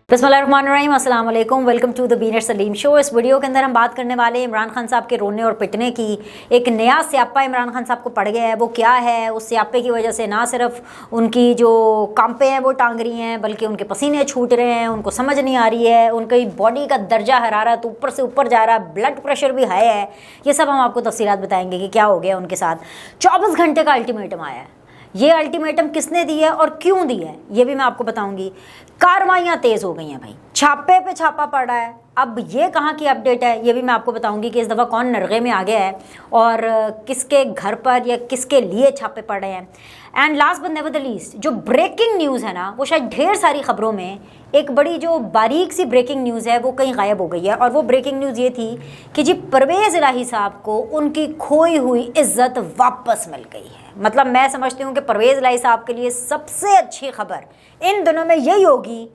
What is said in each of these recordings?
बिस्मिल्लाहिर्रहमानिर्रहीम, अस्सलाम वालेकुम, welcome to the Beenar Saleem show. इस वीडियो के अंदर हम बात करने वाले हैं इमरान खान साहब के रोने और पिटने की। एक नया स्यापा इमरान खान साहब को पड़ गया है। वो क्या है? उस स्यापे की वजह से ना सिर्फ उनकी जो कांपे हैं वो टांग रही हैं, बल्कि उनके पसीने छूट रहे हैं, उनको समझ नहीं आ रही है, उनकी बॉडी का दर्जा हरारत ऊपर से ऊपर जा रहा है, ब्लड प्रेशर भी हाई है। ये सब हम आपको तफसीलात बताएंगे कि क्या हो गया उनके साथ। 24 घंटे का अल्टीमेटम आया है। ये अल्टीमेटम किसने दी है और क्यों दी है ये भी मैं आपको बताऊंगी। कार्रवाइयाँ तेज़ हो गई हैं भाई, छापे पे छापा पड़ा है। अब ये कहाँ की अपडेट है ये भी मैं आपको बताऊंगी कि इस दफ़ा कौन नरगे में आ गया है और किसके घर पर या किसके लिए छापे पड़ रहे हैं। And last but never the least, जो ब्रेकिंग न्यूज़ है ना, वो शायद ढेर सारी खबरों में एक बड़ी जो बारीक सी ब्रेकिंग न्यूज़ है वो कहीं गायब हो गई है। और वो ब्रेकिंग न्यूज़ ये थी कि जी परवेज़ इलाही साहब को उनकी खोई हुई इज़्ज़त वापस मिल गई है। मतलब मैं समझती हूँ कि परवेज़ इलाही साहब के लिए सबसे अच्छी खबर इन दिनों में यही होगी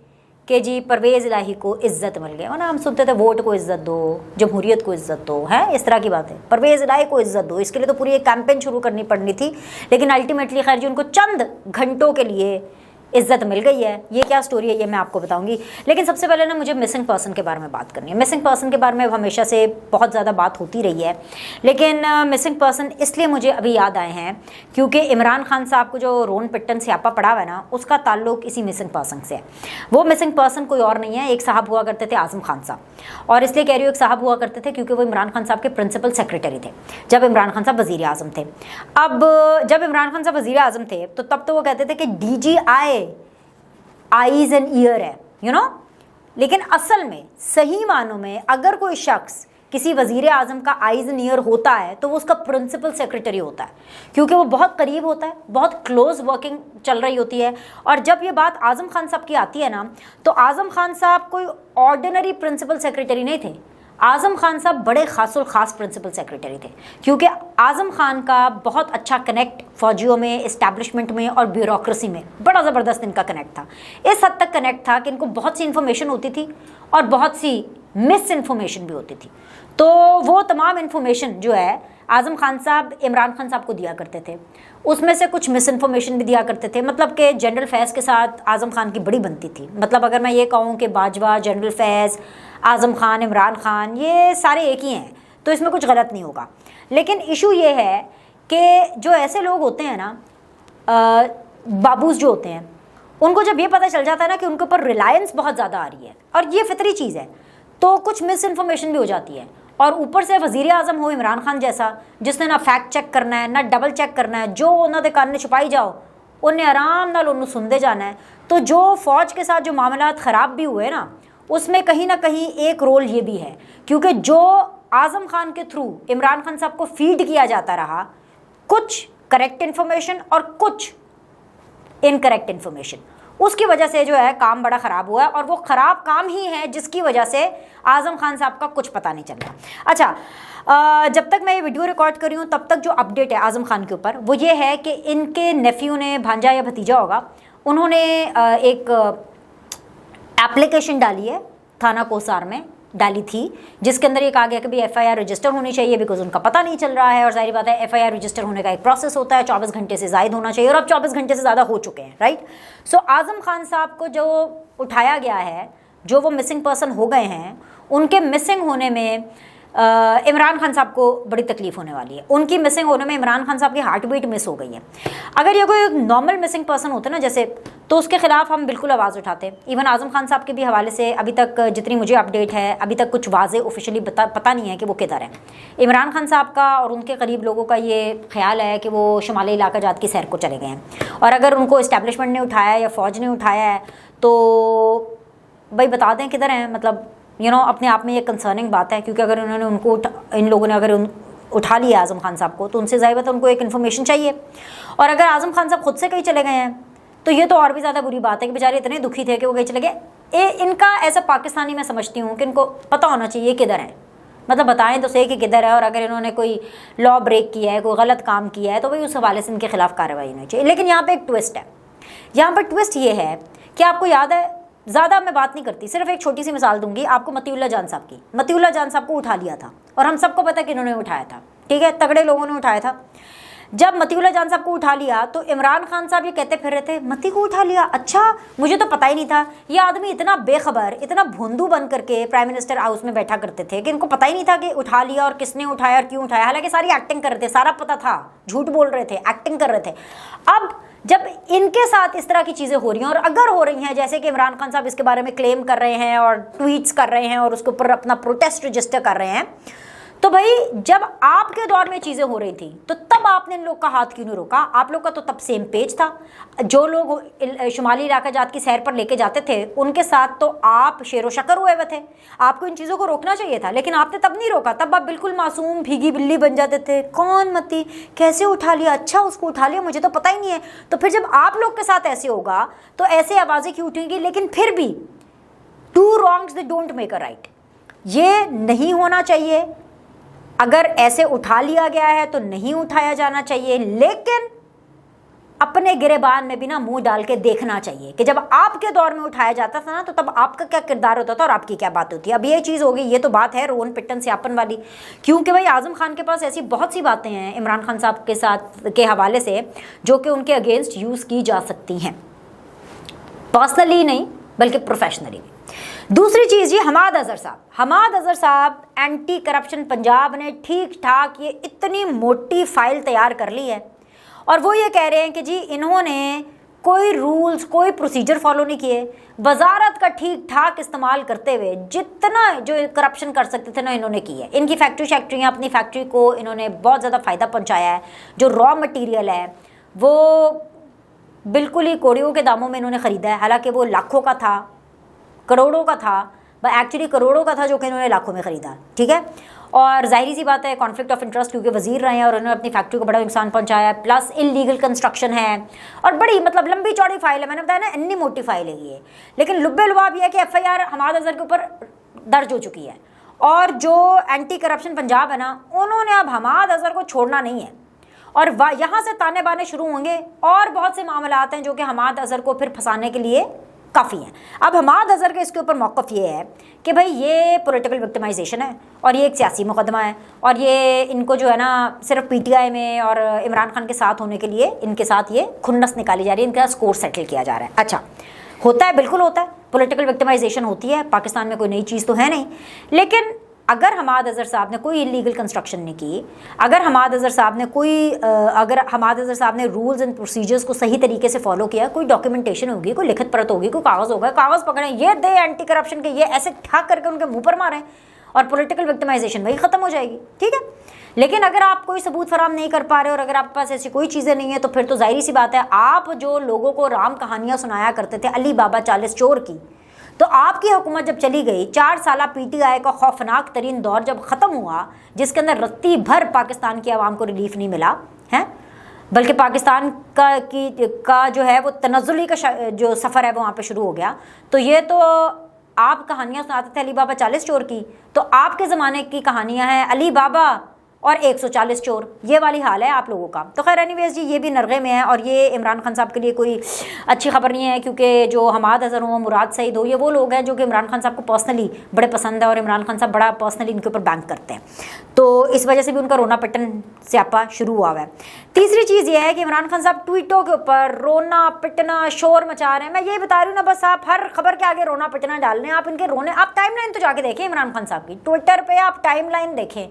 कि जी परवेज़ इलाही को इज़्ज़त मिल गई। वरना हम सुनते थे वोट को इज़्ज़त दो, जमहूरियत को इज़्ज़त दो, है इस तरह की बात है। परवेज़ इलाही को इज़्ज़त दो, इसके लिए तो पूरी एक कैंपेन शुरू करनी पड़नी थी। लेकिन अल्टीमेटली खैर जी उनको चंद घंटों के लिए इज़्ज़त मिल गई है। ये क्या स्टोरी है ये मैं आपको बताऊंगी। लेकिन सबसे पहले ना मुझे मिसिंग पर्सन के बारे में बात करनी है। मिसिंग पर्सन के बारे में हमेशा से बहुत ज़्यादा बात होती रही है, लेकिन मिसिंग पर्सन इसलिए मुझे अभी याद आए हैं क्योंकि इमरान खान साहब को जो रोन पिट्टन स्यापा पड़ा हुआ है ना, उसका ताल्लुक इसी मिसिंग पर्सन से है। वो मिसिंग पर्सन कोई और नहीं है, एक साहब हुआ करते थे आज़म खान साहब। और इसलिए कह रही हूँ एक साहब हुआ करते थे क्योंकि वो इमरान खान साहब के प्रिंसिपल सेक्रेटरी थे जब इमरान खान साहब वज़ीर आज़म थे। अब जब इमरान खान साहब वज़ीर आज़म थे तो तब तो वो कहते थे कि DGI आईज एंड ईयर है, यू नो। लेकिन असल में सही मानों में अगर कोई शख्स किसी वज़ीर आज़म का आईज एंड ईयर होता है तो वो उसका प्रिंसिपल सेक्रेटरी होता है, क्योंकि वो बहुत करीब होता है, बहुत क्लोज वर्किंग चल रही होती है। और जब ये बात आज़म खान साहब की आती है ना, तो आज़म खान साहब कोई ऑर्डिनरी प्रिंसिपल सेक्रेटरी नहीं थे। आज़म खान साहब बड़े खासुल ख़ास प्रिंसिपल सेक्रेटरी थे, क्योंकि आज़म खान का बहुत अच्छा कनेक्ट फ़ौजियों में, इस्टेब्लिशमेंट में और ब्यूरोक्रेसी में बड़ा ज़बरदस्त इनका कनेक्ट था। इस हद तक कनेक्ट था कि इनको बहुत सी इन्फॉर्मेशन होती थी और बहुत सी मिस इन्फॉर्मेशन भी होती थी। तो वो तमाम इन्फॉर्मेशन जो है आज़म खान साहब इमरान खान साहब को दिया करते थे, उसमें से कुछ मिस इन्फॉर्मेशन भी दिया करते थे। मतलब कि जनरल फैज़ के साथ आज़म खान की बड़ी बनती थी। मतलब अगर मैं ये कहूँ कि बाजवा, जनरल फैज़, आज़म खान, इमरान खान ये सारे एक ही हैं, तो इसमें कुछ गलत नहीं होगा। लेकिन इशू ये है कि जो ऐसे लोग होते हैं ना, बाबूज जो होते हैं, उनको जब ये पता चल जाता है ना कि उनके ऊपर रिलायंस बहुत ज़्यादा आ रही है, और ये फितरी चीज़ है, तो कुछ मिस इन्फॉर्मेशन भी हो जाती है। और ऊपर से वज़ीर आज़म हो इमरान खान जैसा, जिसने ना फैक्ट चेक करना है ना डबल चेक करना है, जो उन्होंने कान छुपाई जाओ उन्हें आराम नाल उन्होंने सुनते जाना है। तो जो फ़ौज के साथ जो मामलात ख़राब भी हुए ना, उसमें कहीं ना कहीं एक रोल ये भी है, क्योंकि जो आज़म खान के थ्रू इमरान खान साहब को फीड किया जाता रहा, कुछ करेक्ट इन्फॉर्मेशन और कुछ इनकरेक्ट इन्फॉर्मेशन, उसकी वजह से जो है काम बड़ा ख़राब हुआ है। और वो ख़राब काम ही है जिसकी वजह से आज़म खान साहब का कुछ पता नहीं चल रहा। अच्छा, जब तक मैं ये वीडियो रिकॉर्ड कर रही हूँ तब तक जो अपडेट है आज़म खान के ऊपर वो ये है कि इनके नेफ्यू ने, भांजा या भतीजा होगा, उन्होंने एक एप्लीकेशन डाली है, थाना कोसार में डाली थी, जिसके अंदर ये कहा गया कि भाई FIR रजिस्टर होनी चाहिए, बिकॉज उनका पता नहीं चल रहा है। और जाहिर बात है FIR रजिस्टर होने का एक प्रोसेस होता है, 24 घंटे से ज़ायद होना चाहिए, और अब 24 घंटे से ज़्यादा हो चुके हैं, राइट। सो आज़म खान साहब को जो उठाया गया है, जो वो मिसिंग पर्सन हो गए हैं, उनके मिसिंग होने में इमरान खान साहब को बड़ी तकलीफ़ होने वाली है। उनकी मिसिंग होने में इमरान खान साहब की हार्ट बीट मिस हो गई है। अगर ये कोई नॉर्मल मिसिंग पर्सन होता ना जैसे, तो उसके ख़िलाफ़ हम बिल्कुल आवाज़ उठाते। इवन आज़म खान साहब के भी हवाले से अभी तक जितनी मुझे अपडेट है, अभी तक कुछ वाज़े ऑफिशियली पता नहीं है कि वो किधर है। इमरान खान साहब का और उनके करीब लोगों का ये ख्याल है कि वो शुमाली इलाका जात की सैर को चले गए हैं, और अगर उनको इस्टेब्लिशमेंट ने उठाया या फ़ौज ने उठाया है तो भाई बता दें किधर हैं। मतलब अपने आप में ये कंसर्निंग बात है, क्योंकि अगर उन्होंने उनको इन लोगों ने अगर उठा लिया आज़म खान साहब को, तो उनसे ज़ाहिर बात है उनको एक इन्फॉर्मेशन चाहिए। और अगर आज़म खान साहब खुद से कहीं चले गए हैं तो ये तो और भी ज़्यादा बुरी बात है कि बेचारे इतने दुखी थे कि वो कहीं चले गए। इनका ऐसा पाकिस्तानी मैं समझती हूँ कि इनको पता होना चाहिए किधर है, मतलब बताएं तो सही कि किधर है। और अगर इन्होंने कोई लॉ ब्रेक किया है, कोई गलत काम किया है, तो भाई उस हवाले से इनके खिलाफ़ कार्रवाई होनी चाहिए। लेकिन यहाँ पर एक ट्विस्ट है। यहाँ पर ट्विस्ट ये है कि आपको याद है, ज़्यादा मैं बात नहीं करती, सिर्फ एक छोटी सी मिसाल दूंगी आपको मतीउल्लाह जान साहब की। मतीउल्लाह जान साहब को उठा लिया था, और हम सबको पता है कि इन्होंने उठाया था, ठीक है, तगड़े लोगों ने उठाया था। जब मतीउल्लाह जान साहब को उठा लिया तो इमरान खान साहब ये कहते फिर रहे थे मती को उठा लिया, अच्छा मुझे तो पता ही नहीं था। ये आदमी इतना बेखबर, इतना भोंदू बन करके प्राइम मिनिस्टर हाउस में बैठा करते थे कि इनको पता ही नहीं था कि उठा लिया और किसने उठाया और क्यों उठाया। हालांकि सारी एक्टिंग कर रहे थे, सारा पता था, झूठ बोल रहे थे, एक्टिंग कर रहे थे। अब जब इनके साथ इस तरह की चीज़ें हो रही हैं, और अगर हो रही हैं जैसे कि इमरान खान साहब इसके बारे में क्लेम कर रहे हैं और ट्वीट्स कर रहे हैं और उसके ऊपर अपना प्रोटेस्ट रजिस्टर कर रहे हैं, तो भाई जब आपके दौर में चीज़ें हो रही थी तो तब आपने इन लोग का हाथ क्यों नहीं रोका? आप लोग का तो तब सेम पेज था। जो लोग शुमाली इलाका जात की सैर पर लेके जाते थे उनके साथ तो आप शेरो शक्कर हुए हुए थे। आपको इन चीज़ों को रोकना चाहिए था, लेकिन आपने तब नहीं रोका। तब आप बिल्कुल मासूम भीगी बिल्ली बन जाते थे, कौन मती, कैसे उठा लिया, अच्छा उसको उठा लिया, मुझे तो पता ही नहीं है। तो फिर जब आप लोग के साथ ऐसे होगा तो ऐसे आवाज़ें क्यों उठेंगी? लेकिन फिर भी two wrongs they don't make a right, ये नहीं होना चाहिए। अगर ऐसे उठा लिया गया है तो नहीं उठाया जाना चाहिए, लेकिन अपने गिरेबान में भी ना मुंह डाल के देखना चाहिए कि जब आपके दौर में उठाया जाता था ना तो तब आपका क्या किरदार होता था और आपकी क्या बात होती है। अब ये चीज़ होगी, ये तो बात है रोन पिट्टन स्यापन वाली, क्योंकि भाई आज़म खान के पास ऐसी बहुत सी बातें हैं इमरान खान साहब के साथ के हवाले से जो कि उनके अगेंस्ट यूज़ की जा सकती हैं, पर्सनली नहीं बल्कि प्रोफेशनली। दूसरी चीज़ ये हमाद अज़हर साहब एंटी करप्शन पंजाब ने ठीक ठाक ये इतनी मोटी फाइल तैयार कर ली है और वो ये कह रहे हैं कि जी इन्होंने कोई रूल्स कोई प्रोसीजर फॉलो नहीं किए, वजारत का ठीक ठाक इस्तेमाल करते हुए जितना जो करप्शन कर सकते थे ना इन्होंने की है। इनकी फैक्ट्रियाँ अपनी फैक्ट्री को इन्होंने बहुत ज़्यादा फ़ायदा पहुँचाया है। जो रॉ मटीरियल है वो बिल्कुल ही कौड़ियों के दामों में इन्होंने ख़रीदा है, हालांकि वो लाखों का था, करोड़ों का था, एक्चुअली करोड़ों का था जो कि इन्होंने लाखों में ख़रीदा, ठीक है। और जाहिर सी बात है कॉन्फ्लिक्ट ऑफ इंटरेस्ट, क्योंकि वजीर रहे हैं और उन्होंने अपनी फैक्ट्री को बड़ा नुकसान पहुंचाया है, प्लस इलीगल कंस्ट्रक्शन है और बड़ी मतलब लंबी चौड़ी फाइल है। मैंने बताया ना इतनी मोटी फाइल है ये, लेकिन लुब्बे लुबाब ये है कि FIR हमाद अज़हर के ऊपर दर्ज हो चुकी है और जो एंटी करप्शन पंजाब है ना उन्होंने अब हमाद अज़हर को छोड़ना नहीं है और यहाँ से ताने बाने शुरू होंगे और बहुत से मामलात हैं जो कि हमाद अज़हर को फिर फंसाने के लिए काफ़ी हैं। अब हमाद अज़हर के इसके ऊपर मौक़िफ़ ये है कि भाई ये पॉलिटिकल विक्टिमाइजेशन है और ये एक सियासी मुकदमा है और ये इनको जो है ना सिर्फ PTI में और इमरान खान के साथ होने के लिए इनके साथ ये खुन्नस निकाली जा रही है, इनका स्कोर सेटल किया जा रहा है। अच्छा होता है, बिल्कुल होता है, पॉलिटिकल विक्टिमाइजेशन होती है, पाकिस्तान में कोई नई चीज़ तो है नहीं। लेकिन अगर हमाद अज़हर साहब ने कोई इलीगल कंस्ट्रक्शन नहीं की, अगर हमाद अज़हर साहब ने रूल्स एंड प्रोसीजर्स को सही तरीके से फॉलो किया, कोई डॉक्यूमेंटेशन होगी, कोई लिखित परत होगी, कोई कागज़ होगा, कागज़ पकड़े ये दे एंटी करप्शन के, ये ऐसे ठाक करके उनके मुंह पर मारें और पॉलिटिकल विक्टिमाइजेशन वही ख़त्म हो जाएगी, ठीक है। लेकिन अगर आप कोई सबूत फराम नहीं कर पा रहे और अगर आपके पास ऐसी कोई चीज़ें नहीं है तो फिर तो जाहिर सी बात है आप जो लोगों को राम कहानियाँ सुनाया करते थे अली बाबा 40 चोर की, तो आपकी हुकूमत जब चली गई, 4 साला PTI का खौफनाक तरीन दौर जब ख़त्म हुआ जिसके अंदर रत्ती भर पाकिस्तान की आवाम को रिलीफ नहीं मिला है, बल्कि पाकिस्तान का जो है वो तनज़्ज़ुली का जो सफ़र है वो वहाँ पे शुरू हो गया। तो ये तो आप कहानियाँ सुनाते थे अली बाबा 40 चोर की, तो आपके ज़माने की कहानियाँ हैं अली बाबा और 140 चोर, ये वाली हाल है आप लोगों का। तो खैर एनीवेज जी ये भी नरगे में है और ये इमरान खान साहब के लिए कोई अच्छी खबर नहीं है, क्योंकि जो हमाद अज़हर हो, मुराद सईद हो, ये वो लोग हैं जो कि इमरान खान साहब को पर्सनली बड़े पसंद है और इमरान खान साहब बड़ा पर्सनली इनके ऊपर बैंक करते हैं, तो इस वजह से भी उनका रोना पिटन स्यापा शुरू हुआ है। तीसरी चीज़ ये है कि इमरान खान साहब ट्वीटों के ऊपर रोना पिटना शोर मचा रहे हैं। मैं ये बता रही हूँ ना, बस आप हर खबर के आगे रोना पिटना डाल रहे हैं। आप इनके रोने, आप टाइमलाइन तो जाके देखें इमरान खान साहब की, ट्विटर पर आप टाइमलाइन देखें,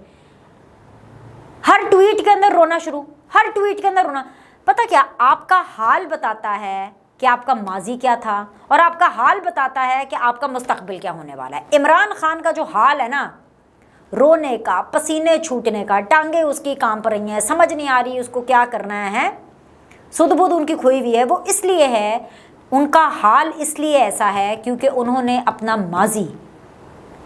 हर ट्वीट के अंदर रोना शुरू, हर ट्वीट के अंदर रोना। पता क्या, आपका हाल बताता है कि आपका माजी क्या था और आपका हाल बताता है कि आपका मुस्तकबिल क्या होने वाला है। इमरान खान का जो हाल है ना, रोने का, पसीने छूटने का, टांगे उसकी कांप रही हैं, समझ नहीं आ रही उसको क्या करना है, सुध-बुध उनकी खोई हुई है। वो इसलिए है, उनका हाल इसलिए ऐसा है क्योंकि उन्होंने अपना माजी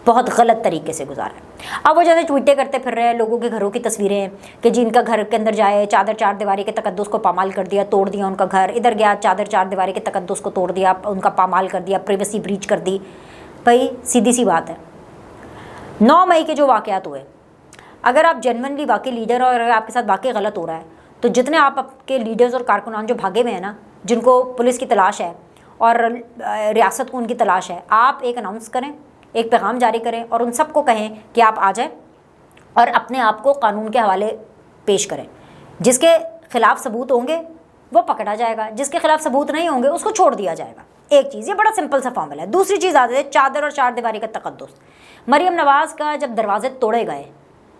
बहुत गलत तरीके से गुजारा है। अब वो जैसे ट्वीटें करते फिर रहे हैं लोगों के घरों की तस्वीरें कि जिनका घर के अंदर जाए चादर चार दीवारी के तकद्दुस को पामाल कर दिया, तोड़ दिया उनका घर, इधर गया चादर चार दीवारी के तकद्दुस को तोड़ दिया, उनका पामाल कर दिया, प्रिवेसी ब्रीच कर दी। भाई सीधी सी बात है, 9 मई के जो वाक़यात हुए, अगर आप जेन्युइनली वाकई लीडर और अगर आपके साथ वाकई गलत हो रहा है तो जितने आपके लीडर्स और कारकुनान जो भागे हुए हैं ना, जिनको पुलिस की तलाश है और रियासत को उनकी तलाश है, आप एक अनाउंस करें, एक पैगाम जारी करें और उन सबको कहें कि आप आ जाएं और अपने आप को कानून के हवाले पेश करें। जिसके खिलाफ सबूत होंगे वो पकड़ा जाएगा, जिसके खिलाफ सबूत नहीं होंगे उसको छोड़ दिया जाएगा। एक चीज़, ये बड़ा सिंपल सा फॉर्मूला है। दूसरी चीज़ आती है चादर और चार दीवारी का तकद्दुस। मरियम नवाज़ का जब दरवाजे तोड़े गए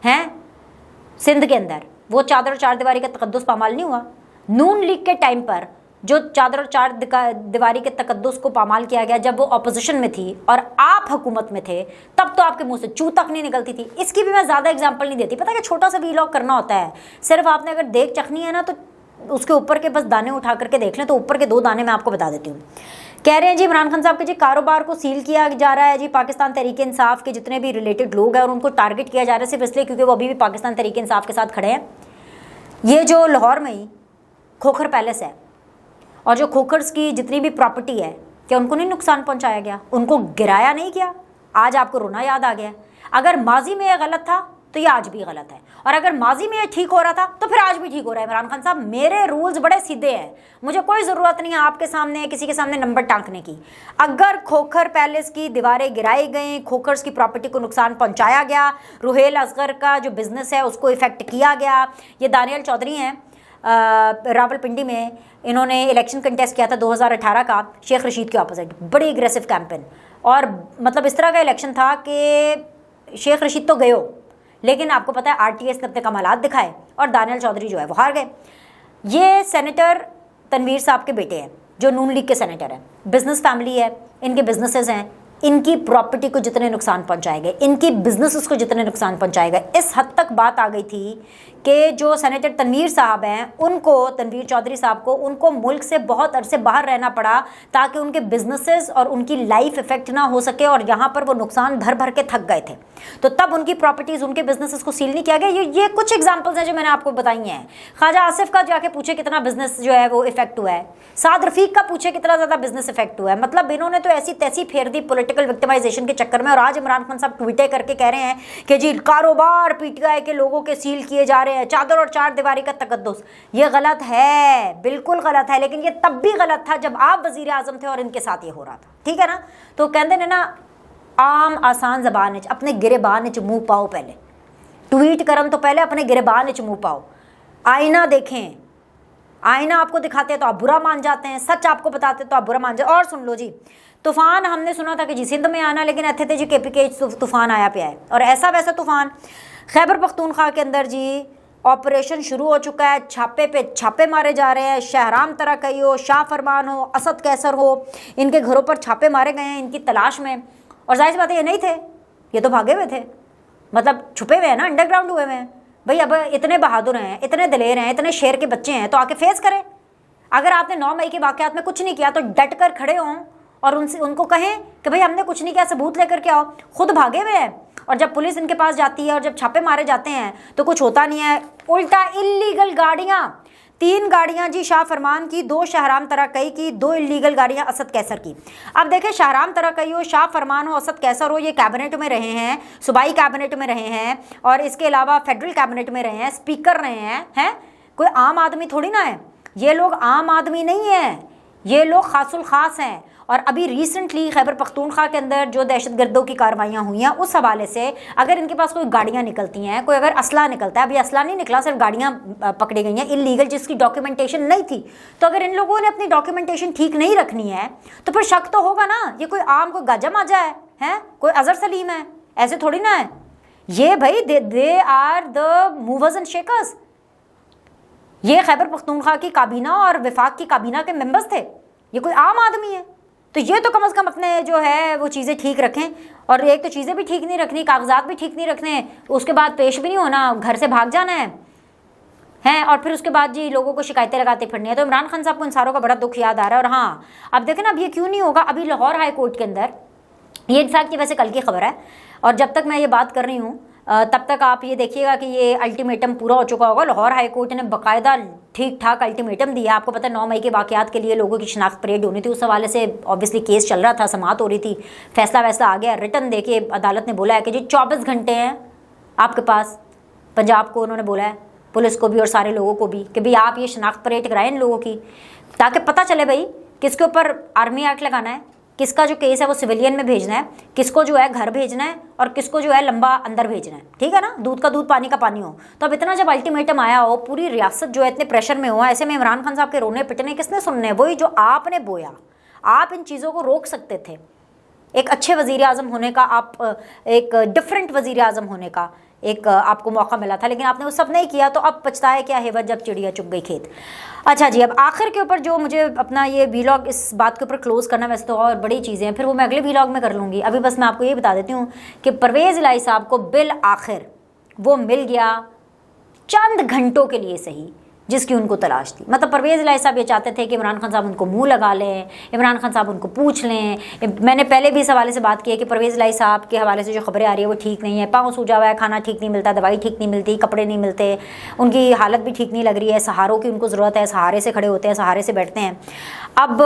हैं सिंध के अंदर, वो चादर और चार दीवारी का तकद्दुस पामाल नहीं हुआ। नून लीग के टाइम पर जो चादर और चार दीवारी के तकद्दुस को पामाल किया गया, जब वो अपोजिशन में थी और आप हुकूमत में थे, तब तो आपके मुंह से चू तक नहीं निकलती थी। इसकी भी मैं ज़्यादा एग्जांपल नहीं देती, पता है कि छोटा सा वीलॉग करना होता है, सिर्फ आपने अगर देख चखनी है ना तो उसके ऊपर के बस दाने उठा करके देख लें, तो ऊपर के 2 दाने मैं आपको बता देती हूँ। कह रहे हैं जी इमरान खान साहब के जी कारोबार को सील किया जा रहा है जी, पाकिस्तान तहरीक इंसाफ के जितने भी रिलेटेड लोग हैं और उनको टारगेट किया जा रहा है सिर्फ इसलिए क्योंकि वो अभी भी पाकिस्तान तहरीक इंसाफ के साथ खड़े हैं। ये जो लाहौर में ही खोखर पैलेस है और जो खोखर्स की जितनी भी प्रॉपर्टी है, क्या उनको नहीं नुकसान पहुंचाया गया? उनको गिराया नहीं गया? आज आपको रोना याद आ गया। अगर माजी में ये गलत था तो ये आज भी गलत है, और अगर माजी में ये ठीक हो रहा था तो फिर आज भी ठीक हो रहा है। इमरान खान साहब, मेरे रूल्स बड़े सीधे हैं, मुझे कोई ज़रूरत नहीं है आपके सामने किसी के सामने नंबर टांकने की। अगर खोखर पैलेस की दीवारें गिराई गई, खोखर्स की प्रॉपर्टी को नुकसान पहुंचाया गया, रुहेल असगर का जो बिज़नेस है उसको इफेक्ट किया गया। ये दानियल चौधरी हैं रावलपिंडी में, इन्होंने इलेक्शन कंटेस्ट किया था 2018 का शेख रशीद के ऑपोजिट, बड़ी एग्रेसिव कैंपेन, और मतलब इस तरह का इलेक्शन था कि शेख रशीद तो गए हो, लेकिन आपको पता है आरटीएस ने अपने कमालात दिखाए और दानियल चौधरी जो है वो हार गए। ये सेनेटर तनवीर साहब के बेटे हैं जो नून लीग के सेनेटर हैं, बिजनेस फैमिली है, इनके बिजनेसेस हैं, इनकी प्रॉपर्टी को जितने नुकसान पहुंचाए गए, इनकी बिजनेसेस को जितने नुकसान पहुंचाए गए, इस हद तक बात आ गई थी कि जो सेनेटर तनवीर साहब हैं उनको, तनवीर चौधरी साहब को, उनको मुल्क से बहुत अरसे बाहर रहना पड़ा ताकि उनके बिजनेसेस और उनकी लाइफ इफेक्ट ना हो सके, और यहाँ पर वो नुकसान भर भर के थक गए थे, तो तब उनकी प्रॉपर्टीज़, उनके बिजनेसेस को सील नहीं किया गया। ये कुछ एग्जाम्पल्स हैं जो मैंने आपको बताई हैं। ख्वाजा आसिफ का जाके पूछे कितना बिजनेस जो है वो इफेक्ट हुआ है, साद रफीक का पूछे कितना ज़्यादा बिजनेस इफेक्ट हुआ है। मतलब इन्होंने तो ऐसी तैसी फेर दी पॉलिटिकल विक्टिमाइजेशन के चक्कर में, और आज इमरान खान साहब ट्वीटें करके कह रहे हैं कि जी कारोबार पीटीआई के लोगों के सील किए जा रहे हैं, चादर और चार दीवारी का तकद्दुस। ये गलत है, बिल्कुल गलत है, लेकिन ये तब भी गलत था जब आप वजीर आजम थे और इनके साथ ये हो रहा था, ठीक है ना। तो कहते हैं ना आम आसान जबान अपने गिरेबान च मुँह पाओ, पहले ट्वीट करन तो पहले अपने गिरेबान च मुँह पाओ, आईना देखें, आईना आपको दिखाते हैं तो आप बुरा मान जाते हैं, सच आपको बताते हैं तो आप बुरा मान जाते। और सुन लो जी, तूफान हमने सुना था कि जी सिंध में आना, लेकिन इतने जी केपीके तूफान आया पे है, और ऐसा वैसा तूफान खैबर पख्तूनख्वा के अंदर जी ऑपरेशन शुरू हो चुका है, छापे पे छापे मारे जा रहे हैं। शहराम तरकई हो, शाह फरमान हो, असद कैसर हो, इनके घरों पर छापे मारे गए हैं इनकी तलाश में, और जाहिर सी बात है ये नहीं थे, ये तो भागे हुए थे, मतलब छुपे हुए हैं ना, अंडरग्राउंड हुए हुए हैं। भाई अब इतने बहादुर हैं, इतने दलेर हैं, इतने शेर के बच्चे हैं, तो आके फेस करें। अगर आपने 9 मई के वाक़यात में कुछ नहीं किया तो डट कर खड़े हों और उनको कहें कि भाई हमने कुछ नहीं किया, सबूत लेकर के आओ। खुद भागे हुए हैं, और जब पुलिस इनके पास जाती है और जब छापे मारे जाते हैं तो कुछ होता नहीं है, उल्टा इल्लीगल गाड़ियाँ, 3 गाड़ियाँ जी शाह फरमान की, 2 शहराम तरकई की, 2 इल्लीगल गाड़ियाँ असद कैसर की। अब देखें, शहराम तरकई हो, शाह फरमान हो, असद कैसर हो, ये कैबिनेट में रहे हैं, सूबाई कैबिनेट में रहे हैं, और इसके अलावा फेडरल कैबिनेट में रहे हैं, स्पीकर रहे हैं, कोई आम आदमी थोड़ी ना है। ये लोग आम आदमी नहीं है, ये लोग खासुल खास हैं। और अभी रिसेंटली खैबर पख्तूनख्वा के अंदर जो दहशतगर्दों की कार्रवाइयाँ हुई हैं, उस हवाले से अगर इनके पास कोई गाड़ियाँ निकलती हैं, कोई अगर असला निकलता है, अभी असला नहीं निकला, सिर्फ गाड़ियाँ पकड़ी गई हैं इल्लीगल जिसकी डॉक्यूमेंटेशन नहीं थी, तो अगर इन लोगों ने अपनी डॉक्यूमेंटेशन ठीक नहीं रखनी है तो फिर शक तो होगा ना, ये कोई आम कोई गाजा माजा है, कोई अजहर सलीम है, ऐसे थोड़ी ना है। ये भाई they are the movers and shakers. ये खैबर पख्तूनख्वा की काबीना और विफाक की काबीना के मेंबर्स थे, ये कोई आम आदमी है। तो ये तो कम से कम अपने जो है वो चीज़ें ठीक रखें। और एक तो चीज़ें भी ठीक नहीं रखनी, कागजात भी ठीक नहीं रखने, उसके बाद पेश भी नहीं होना, घर से भाग जाना है, और फिर उसके बाद जी लोगों को शिकायतें लगाते फिरनी है। तो इमरान खान साहब को इन सारों का बड़ा दुख याद आ रहा है। और हाँ, अब देखें ना, अब ये क्यों नहीं होगा, अभी लाहौर हाई कोर्ट के अंदर, ये इनफैक्ट वैसे कल की खबर है, और जब तक मैं ये बात कर रही हूँ तब तक आप ये देखिएगा कि ये अल्टीमेटम पूरा हो चुका होगा। लाहौर हाई कोर्ट ने बाकायदा ठीक ठाक अल्टीमेटम दिया। आपको पता है 9 मई के वाक़यात के लिए लोगों की शनाख्त परेड होनी थी, उस हवाले से ऑब्वियसली केस चल रहा था, समाअत हो रही थी, फैसला वैसला आ गया, रिटर्न दे के अदालत ने बोला है कि जी 24 घंटे हैं आपके पास, पंजाब को उन्होंने बोला है, पुलिस को भी और सारे लोगों को भी, कि भाई आप ये शनाख्त परेड कराएं इन लोगों की, ताकि पता चले भाई किसके ऊपर आर्मी एक्ट लगाना है, किस का जो केस है वो सिविलियन में भेजना है, किसको जो है घर भेजना है और किसको जो है लंबा अंदर भेजना है, ठीक है ना, दूध का दूध पानी का पानी हो। तो अब इतना जब अल्टीमेटम आया हो, पूरी रियासत जो है इतने प्रेशर में हो, ऐसे में इमरान खान साहब के रोने पिटने किसने सुनने? वही जो आपने बोया। आप इन चीज़ों को रोक सकते थे, एक अच्छे वज़ीर आज़म होने का, आप एक डिफरेंट वज़ीर आज़म होने का एक आपको मौका मिला था, लेकिन आपने वो सब नहीं किया। तो अब पछताए क्या हेवत जब चिड़िया चुग गई खेत। अच्छा जी, अब आखिर के ऊपर जो मुझे अपना ये वीलॉग इस बात के ऊपर क्लोज करना, वैसे तो और बड़ी चीज़ें हैं, फिर वो मैं अगले वीलॉग में कर लूँगी। अभी बस मैं आपको ये बता देती हूँ कि परवेज़ इलाही साहब को बिल आखिर वो मिल गया, चंद घंटों के लिए सही, जिसकी उनको तलाश थी। मतलब परवेज़ इलाही साहब ये चाहते थे कि इमरान खान साहब उनको मुंह लगा लें, इमरान खान साहब उनको पूछ लें। मैंने पहले भी इस हवाले से बात की है कि परवेज़ इलाही साहब के हवाले से जो खबरें आ रही है वो ठीक नहीं है। पाँव सूजा हुआ है, खाना ठीक नहीं मिलता, दवाई ठीक नहीं मिलती, कपड़े नहीं मिलते, उनकी हालत भी ठीक नहीं लग रही है, सहारों की उनको ज़रूरत है, सहारे से खड़े होते हैं, सहारे से बैठते हैं। अब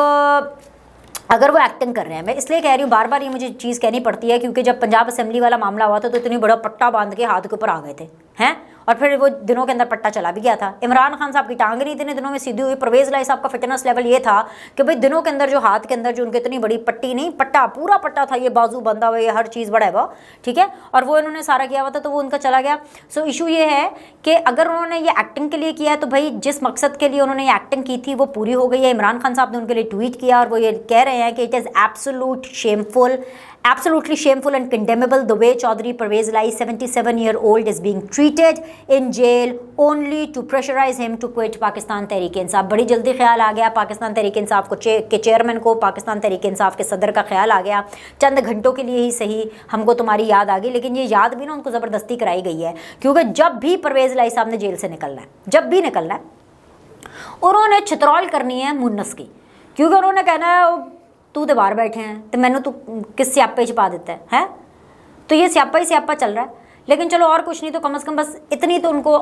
अगर वो एक्टिंग कर रहे हैं, मैं इसलिए कह रही हूँ, बार बार ये मुझे चीज़ कहनी पड़ती है, क्योंकि जब पंजाब असेंबली वाला मामला हुआ था तो इतनी बड़ा पट्टा बांध के हाथ के ऊपर आ गए थे हैं, और फिर वो दिनों के अंदर पट्टा चला भी गया था। इमरान खान साहब की टांग नहीं इतने दिनों में सीधी हुई। परवेज़ इलाही साहब का फिटनेस लेवल ये था कि भाई दिनों के अंदर जो हाथ के अंदर जो उनके इतनी बड़ी पट्टी नहीं, पट्टा पूरा पट्टा था, ये बाजू बंधा हुआ, ये हर चीज़ बड़ा है वो, ठीक है, और वो इन्होंने सारा किया हुआ था, तो वो उनका चला गया। सो इशू ये है कि अगर उन्होंने ये एक्टिंग के लिए किया है तो भाई जिस मकसद के लिए उन्होंने ये एक्टिंग की थी वो पूरी हो गई है। इमरान खान साहब ने उनके लिए ट्वीट किया और वो ये कह रहे हैं कि it is absolutely shameful and condemnable the way Chaudhry Parvez Ilahi, 77-year-old, is being treated in jail only to pressurize him to quit Pakistan Tehreek-e-Insaf। बड़ी जल्दी ख्याल आ गया पाकिस्तान तहरीक इंसाफ को के चेयरमैन को, पाकिस्तान तहरीक इंसाफ के सदर का ख्याल आ गया। चंद घंटों के लिए ही सही हमको तुम्हारी याद आ गई, लेकिन ये याद भी ना उनको ज़बरदस्ती कराई गई है, क्योंकि जब भी परवेज़ इलाही साहब ने जेल से निकलना है, जब भी निकलना है, उन्होंने छितरौल करनी है मुन्नस की, क्योंकि उन्होंने कहना है तू तो बाहर बैठे हैं तो मैंने तू किस स्यापे छुपा देता है? तो ये स्यापा ही स्यापा चल रहा है। लेकिन चलो और कुछ नहीं तो कम से कम बस इतनी तो उनको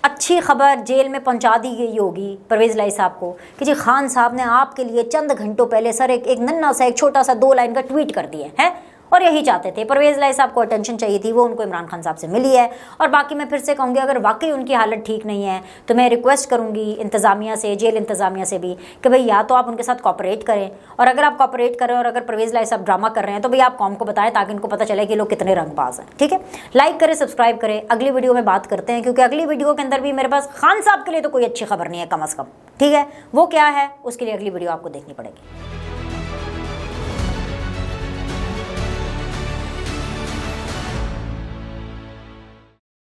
अच्छी खबर जेल में पहुंचा दी गई होगी परवेज़ इलाही साहब को कि जी खान साहब ने आपके लिए चंद घंटों पहले सर एक नन्ना सा, एक छोटा सा 2 लाइन का ट्वीट कर दिया है, और यही चाहते थे। परवेज़ इलाही साहब को अटेंशन चाहिए थी, वो उनको इमरान खान साहब से मिली है। और बाकी मैं फिर से कहूँगी, अगर वाकई उनकी हालत ठीक नहीं है तो मैं रिक्वेस्ट करूँगी इंतज़ामिया से, जेल इंतज़ामिया से भी, कि भाई या तो आप उनके साथ कॉपरेट करें, और अगर आप कॉपरेट करें और अगर परवेज़ इलाही साहब ड्रामा कर रहे हैं तो भाई आप कौम को बताएं, ताकि उनको पता चले कि लोग कितने रंगबाज हैं। ठीक है, लाइक करें, सब्सक्राइब करें। अगली वीडियो में बात करते हैं, क्योंकि अगली वीडियो के अंदर भी मेरे पास खान साहब के लिए तो कोई अच्छी खबर नहीं है कम अज़ कम, ठीक है, वो क्या है उसके लिए अगली वीडियो आपको देखनी पड़ेगी।